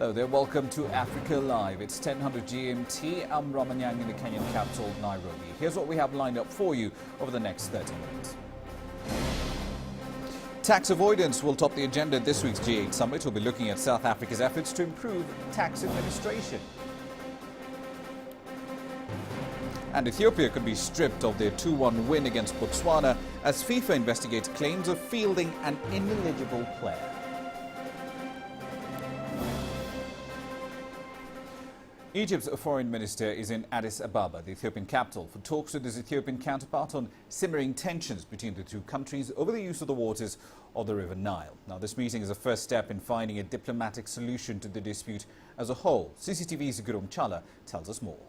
Hello there, welcome to Africa Live. It's 10:00 GMT. I'm Ramanyang in the Kenyan capital, Nairobi. Here's what we have lined up for you over the next 30 minutes. Tax avoidance will top the agenda at this week's G8 summit. We'll be looking at South Africa's efforts to improve tax administration. And Ethiopia could be stripped of their 2-1 win against Botswana as FIFA investigates claims of fielding an ineligible player. Egypt's foreign minister is in Addis Ababa, the Ethiopian capital, for talks with his Ethiopian counterpart on simmering tensions between the two countries over the use of the waters of the River Nile. Now, this meeting is a first step in finding a diplomatic solution to the dispute as a whole. CCTV's Gurum Chala tells us more.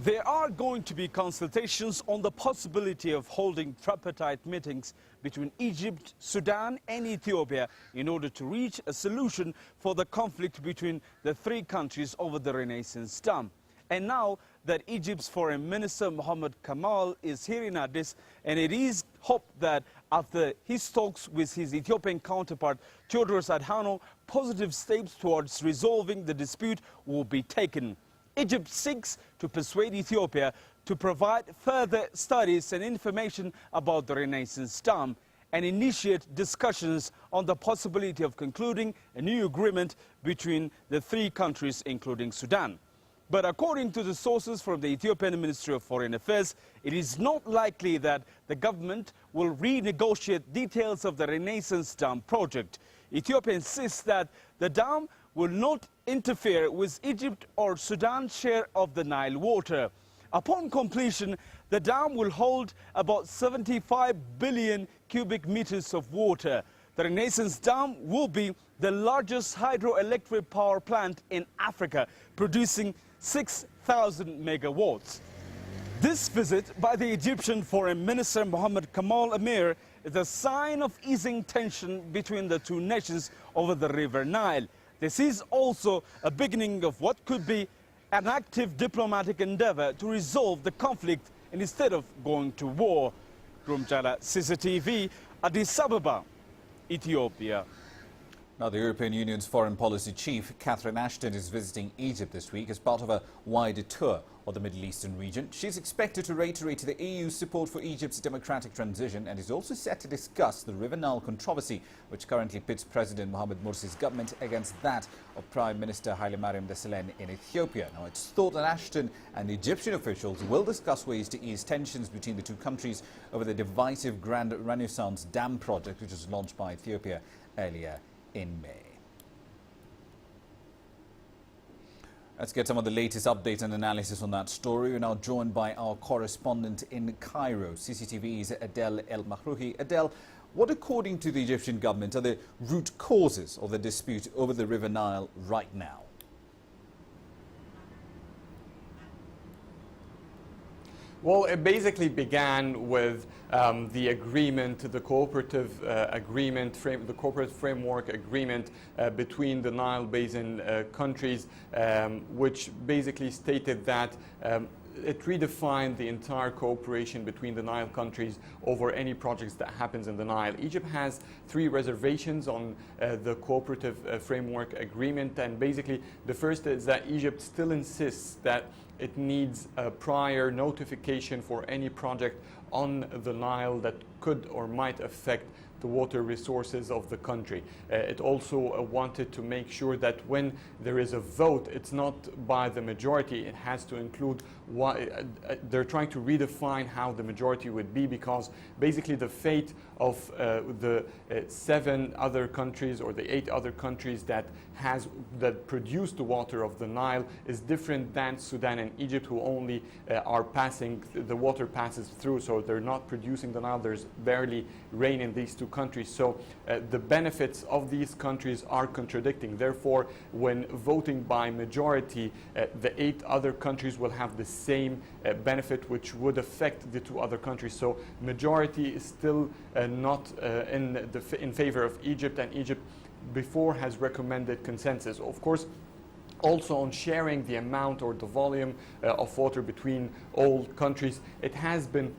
There are going to be consultations on the possibility of holding tripartite meetings between Egypt, Sudan and Ethiopia in order to reach a solution for the conflict between the three countries over the Renaissance Dam. And now that Egypt's Foreign Minister Mohammed Kamal is here in Addis, and it is hoped that after his talks with his Ethiopian counterpart Tewodros Adhanom, positive steps towards resolving the dispute will be taken. Egypt seeks to persuade Ethiopia to provide further studies and information about the Renaissance Dam and initiate discussions on the possibility of concluding a new agreement between the three countries, including Sudan. But according to the sources from the Ethiopian Ministry of Foreign Affairs, it is not likely that the government will renegotiate details of the Renaissance Dam project. Ethiopia insists that the dam will not interfere with Egypt or Sudan's share of the Nile water. Upon completion, the dam will hold about 75 billion cubic meters of water. The Renaissance Dam will be the largest hydroelectric power plant in Africa, producing 6,000 megawatts. This visit by the Egyptian Foreign Minister Mohammed Kamal Amir is a sign of easing tension between the two nations over the River Nile. This is also a beginning of what could be an active diplomatic endeavor to resolve the conflict instead of going to war. Rumjala, CCTV, Addis Ababa, Ethiopia. Now, the European Union's foreign policy chief, Catherine Ashton, is visiting Egypt this week as part of a wider tour of the Middle Eastern region. She's expected to reiterate the EU's support for Egypt's democratic transition and is also set to discuss the River Nile controversy, which currently pits President Mohamed Morsi's government against that of Prime Minister Haile Mariam Desalegn in Ethiopia. Now, it's thought that Ashton and Egyptian officials will discuss ways to ease tensions between the two countries over the divisive Grand Renaissance Dam project, which was launched by Ethiopia earlier in May. Let's get some of the latest updates and analysis on that story. We're now joined by our correspondent in Cairo, CCTV's Adel El Mahrouhi. Adel, what, according to the Egyptian government, are the root causes of the dispute over the River Nile right now? Well, it basically began with the agreement, the cooperative agreement, the corporate framework agreement between the Nile Basin countries, which basically stated that it redefined the entire cooperation between the Nile countries over any projects that happens in the Nile. Egypt has 3 reservations on the cooperative framework agreement, and basically the first is that Egypt still insists that it needs a prior notification for any project on the Nile that could or might affect the water resources of the country. It also wanted to make sure that when there is a vote, it's not by the majority. It has to include what they're trying to redefine how the majority would be, because basically the fate of the 7 other countries or the 8 other countries that produce the water of the Nile is different than Sudan and Egypt, who only are passing, the water passes through, so they're not producing the Nile. There's barely rain in these 2 countries. So the benefits of these countries are contradicting. Therefore, when voting by majority, the 8 other countries will have the same benefit, which would affect the 2 other countries. So majority is still not in favor of Egypt, and Egypt before has recommended consensus. Of course, also on sharing the amount or the volume of water between all countries. It has been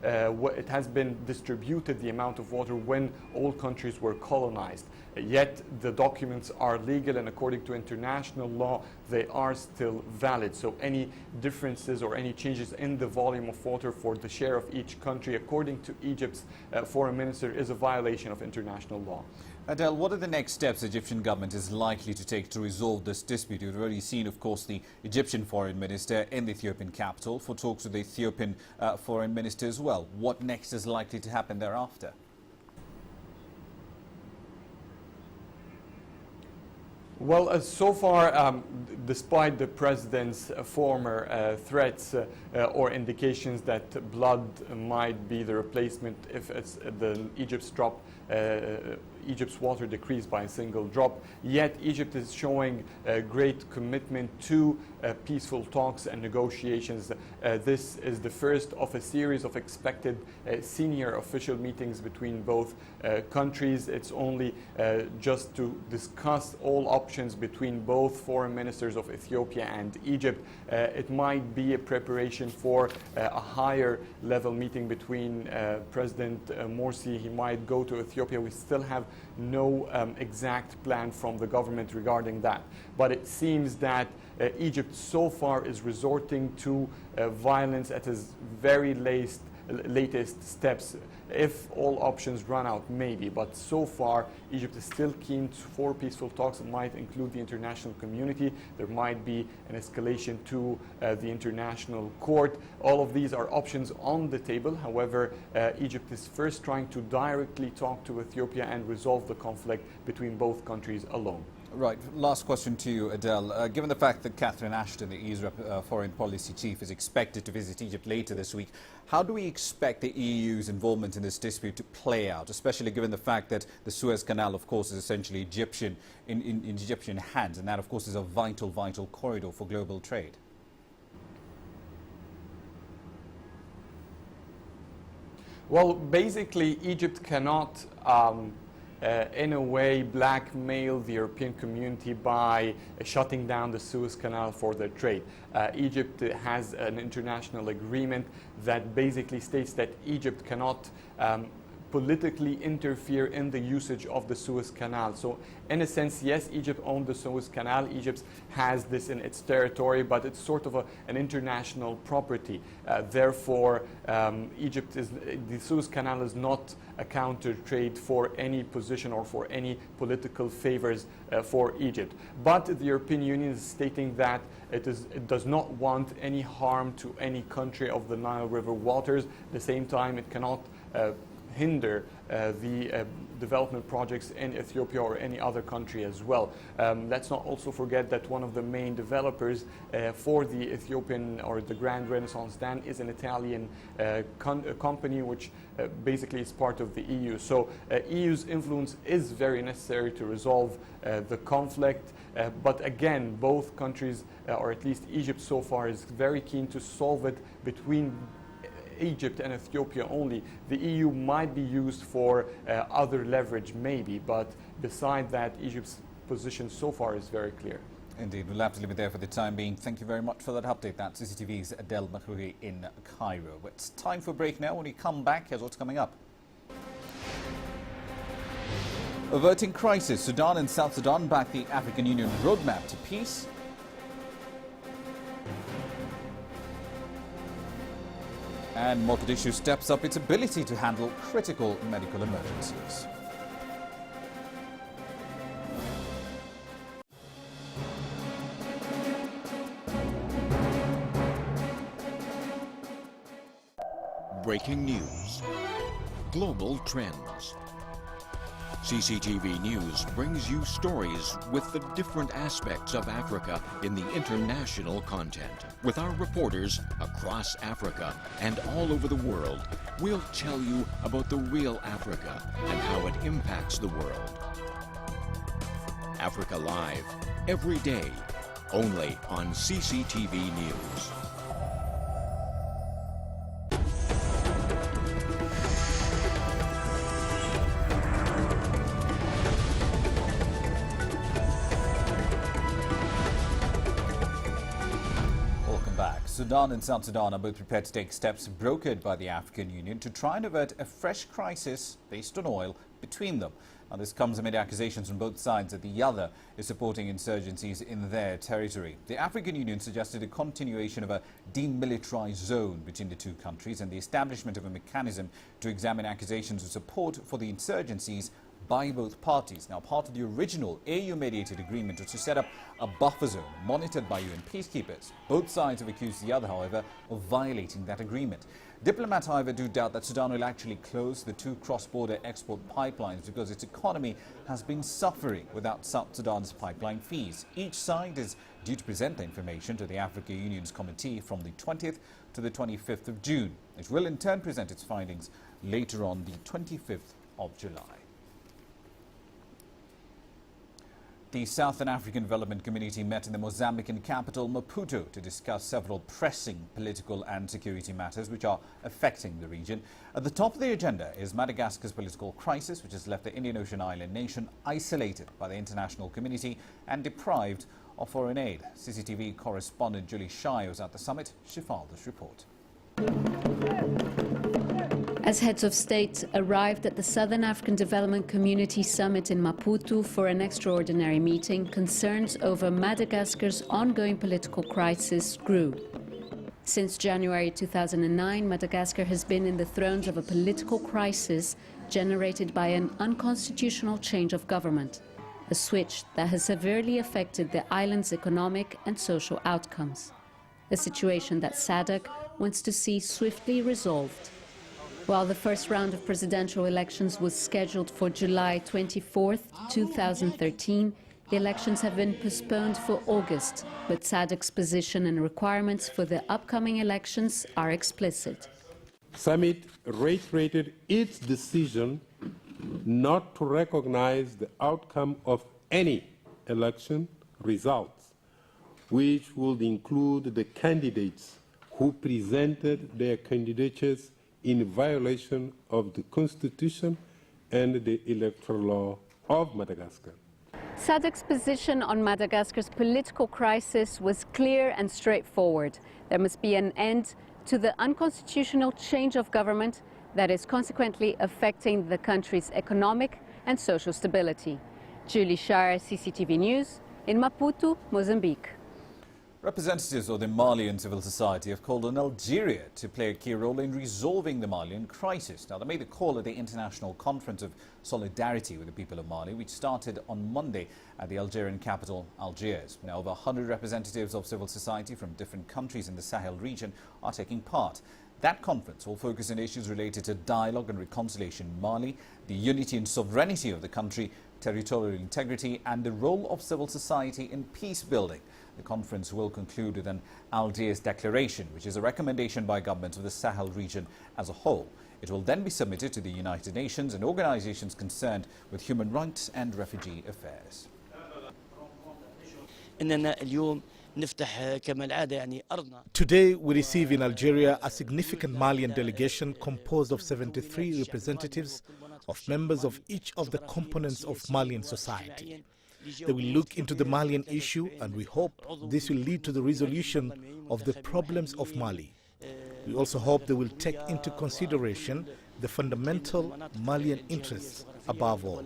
it has been distributed, the amount of water, when all countries were colonized. Yet the documents are legal, and according to international law, they are still valid. So any differences or any changes in the volume of water for the share of each country, according to Egypt's foreign minister, is a violation of international law. Adel, what are the next steps the Egyptian government is likely to take to resolve this dispute? We've already seen, of course, the Egyptian foreign minister in the Ethiopian capital for talks with the Ethiopian foreign minister as well. What next is likely to happen thereafter? Well, so far, despite the president's former threats or indications that blood might be the replacement if Egypt's water decreased by a single drop, yet Egypt is showing great commitment to peaceful talks and negotiations. This is the first of a series of expected senior official meetings between both countries. It's only just to discuss all options between both foreign ministers of Ethiopia and Egypt. It might be a preparation for a higher level meeting between President Morsi. He might go to Ethiopia. We still have no exact plan from the government regarding that. But it seems that Egypt so far is resorting to violence at its very latest steps. If all options run out, maybe. But so far, Egypt is still keen for peaceful talks. It might include the international community. There might be an escalation to the international court. All of these are options on the table. However, Egypt is first trying to directly talk to Ethiopia and resolve the conflict between both countries alone. Right. Last question to you, Adel. Given the fact that Catherine Ashton, the EU's foreign policy chief, is expected to visit Egypt later this week, how do we expect the EU's involvement in this dispute to play out, especially given the fact that the Suez Canal, of course, is essentially Egyptian in Egyptian hands, and that, of course, is a vital corridor for global trade? Well, basically, Egypt cannot in a way blackmail the European community by shutting down the Suez Canal for their trade. Egypt has an international agreement that basically states that Egypt cannot politically interfere in the usage of the Suez Canal. So in a sense, yes, Egypt owned the Suez Canal. Egypt has this in its territory, but it's sort of an international property. Therefore, the Suez Canal is not a counter trade for any position or for any political favors for Egypt. But the European Union is stating that it does not want any harm to any country of the Nile River waters. At the same time, it cannot hinder the development projects in Ethiopia or any other country as well. Let's not also forget that one of the main developers for the Ethiopian or the Grand Renaissance Dam is an Italian company which basically is part of the EU. So EU's influence is very necessary to resolve the conflict. But again, both countries, or at least Egypt so far, is very keen to solve it between Egypt and Ethiopia only. The EU might be used for other leverage maybe, but beside that, Egypt's position so far is very clear. Indeed, we'll have to leave it there for the time being. Thank you very much for that update. That's CCTV's Adel Mahrouri in Cairo. It's time for a break now. When we come back, here's what's coming up. Averting crisis, Sudan and South Sudan back the African Union roadmap to peace. And Mogadishu steps up its ability to handle critical medical emergencies. Breaking news. Global trends. CCTV News brings you stories with the different aspects of Africa in the international content. With our reporters across Africa and all over the world, we'll tell you about the real Africa and how it impacts the world. Africa Live, every day, only on CCTV News. Sudan and South Sudan are both prepared to take steps brokered by the African Union to try and avert a fresh crisis based on oil between them. Now, this comes amid accusations from both sides that the other is supporting insurgencies in their territory. The African Union suggested a continuation of a demilitarized zone between the two countries and the establishment of a mechanism to examine accusations of support for the insurgencies by both parties. Now, part of the original AU-mediated agreement was to set up a buffer zone monitored by UN peacekeepers. Both sides have accused the other, however, of violating that agreement. Diplomats, however, do doubt that Sudan will actually close the two cross-border export pipelines because its economy has been suffering without South Sudan's pipeline fees. Each side is due to present the information to the African Union's committee from the 20th to the 25th of June. It will in turn present its findings later on the 25th of July. The Southern African Development Community met in the Mozambican capital, Maputo, to discuss several pressing political and security matters which are affecting the region. At the top of the agenda is Madagascar's political crisis, which has left the Indian Ocean island nation isolated by the international community and deprived of foreign aid. CCTV correspondent Julie Shai was at the summit. She filed this report. As heads of state arrived at the Southern African Development Community Summit in Maputo for an extraordinary meeting, concerns over Madagascar's ongoing political crisis grew. Since January 2009, Madagascar has been in the throes of a political crisis generated by an unconstitutional change of government, a switch that has severely affected the island's economic and social outcomes, a situation that SADC wants to see swiftly resolved. While the first round of presidential elections was scheduled for July 24, 2013, the elections have been postponed for August, but SADC's position and requirements for the upcoming elections are explicit. Summit reiterated its decision not to recognize the outcome of any election results, which would include the candidates who presented their candidatures in violation of the Constitution and the electoral law of Madagascar. SADC's position on Madagascar's political crisis was clear and straightforward. There must be an end to the unconstitutional change of government that is consequently affecting the country's economic and social stability. Julie Shire, CCTV News, in Maputo, Mozambique. Representatives of the Malian civil society have called on Algeria to play a key role in resolving the Malian crisis. Now, they made the call at the International Conference of Solidarity with the People of Mali, which started on Monday at the Algerian capital, Algiers. Now, over 100 representatives of civil society from different countries in the Sahel region are taking part. That conference will focus on issues related to dialogue and reconciliation in Mali, the unity and sovereignty of the country, territorial integrity, and the role of civil society in peace building. The conference will conclude with an Algiers Declaration, which is a recommendation by governments of the Sahel region as a whole. It will then be submitted to the United Nations and organizations concerned with human rights and refugee affairs. Today, we receive in Algeria a significant Malian delegation composed of 73 representatives of members of each of the components of Malian society. They will look into the Malian issue, and we hope this will lead to the resolution of the problems of Mali. We also hope they will take into consideration the fundamental Malian interests above all.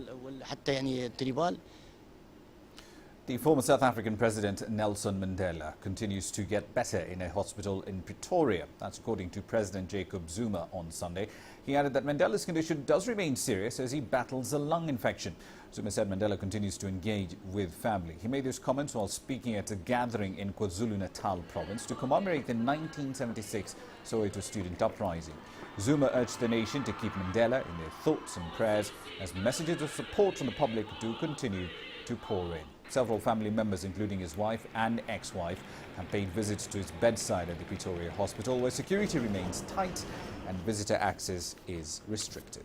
The former South African President Nelson Mandela continues to get better in a hospital in Pretoria. That's according to President Jacob Zuma on Sunday. He added that Mandela's condition does remain serious as he battles a lung infection. Zuma said Mandela continues to engage with family. He made those comments while speaking at a gathering in KwaZulu-Natal province to commemorate the 1976 Soweto student uprising. Zuma urged the nation to keep Mandela in their thoughts and prayers as messages of support from the public do continue to pour in. Several family members, including his wife and ex-wife, have paid visits to his bedside at the Pretoria hospital, where security remains tight and visitor access is restricted.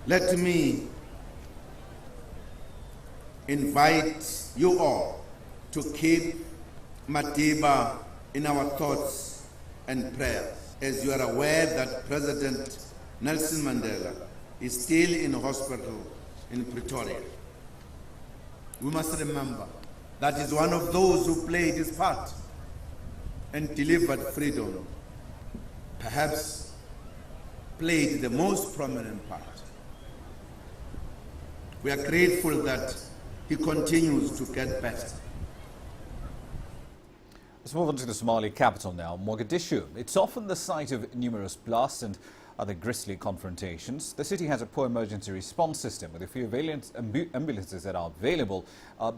Let me invite you all to keep Madiba in our thoughts and prayers, as you are aware that President Nelson Mandela is still in hospital in Pretoria. We must remember that he's one of those who played his part and delivered freedom. Perhaps played the most prominent part. We are grateful that he continues to get better. Let's move on to the Somali capital now, Mogadishu. It's often the site of numerous blasts and other grisly confrontations. The city has a poor emergency response system, with a few ambulances that are available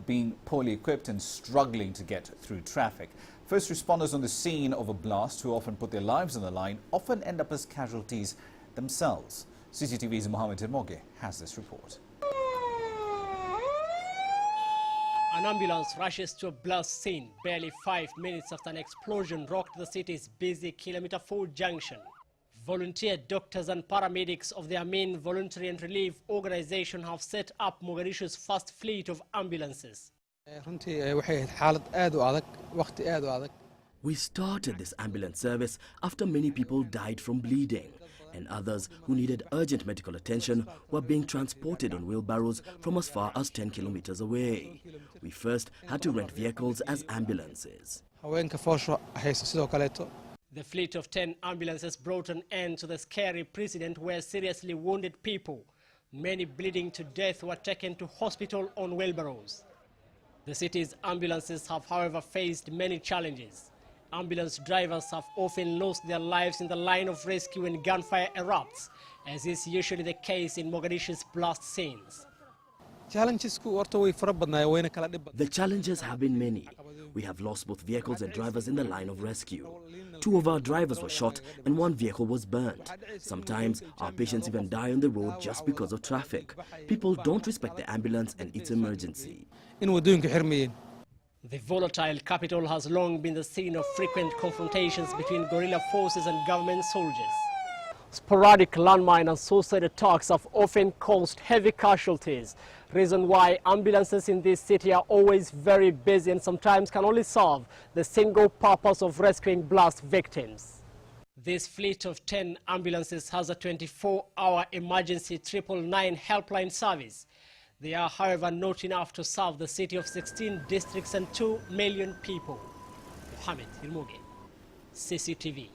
being poorly equipped and struggling to get through traffic. First responders on the scene of a blast, who often put their lives on the line, often end up as casualties themselves. CCTV's Mohammed Moge has this report. An ambulance rushes to a blast scene barely 5 minutes after an explosion rocked the city's busy Kilometer 4 junction. Volunteer doctors and paramedics of the Amin Voluntary and Relief Organization have set up Mogadishu's first fleet of ambulances. We started this ambulance service after many people died from bleeding, and others who needed urgent medical attention were being transported on wheelbarrows from as far as 10 kilometers away. We first had to rent vehicles as ambulances. The fleet of 10 ambulances brought an end to the scary precedent where seriously wounded people, many bleeding to death, were taken to hospital on wheelbarrows. The city's ambulances have, however, faced many challenges. Ambulance drivers have often lost their lives in the line of rescue when gunfire erupts, as is usually the case in Mogadishu's blast scenes. The challenges have been many. We have lost both vehicles and drivers in the line of rescue. 2 of our drivers were shot and 1 vehicle was burnt. Sometimes our patients even die on the road just because of traffic. People don't respect the ambulance and its emergency. The volatile capital has long been the scene of frequent confrontations between guerrilla forces and government soldiers. Sporadic landmine and suicide attacks have often caused heavy casualties, reason why ambulances in this city are always very busy and sometimes can only serve the single purpose of rescuing blast victims. This fleet of 10 ambulances has a 24-hour emergency 999 helpline service. They are, however, not enough to serve the city of 16 districts and 2 million people. Mohammed Moge, CCTV.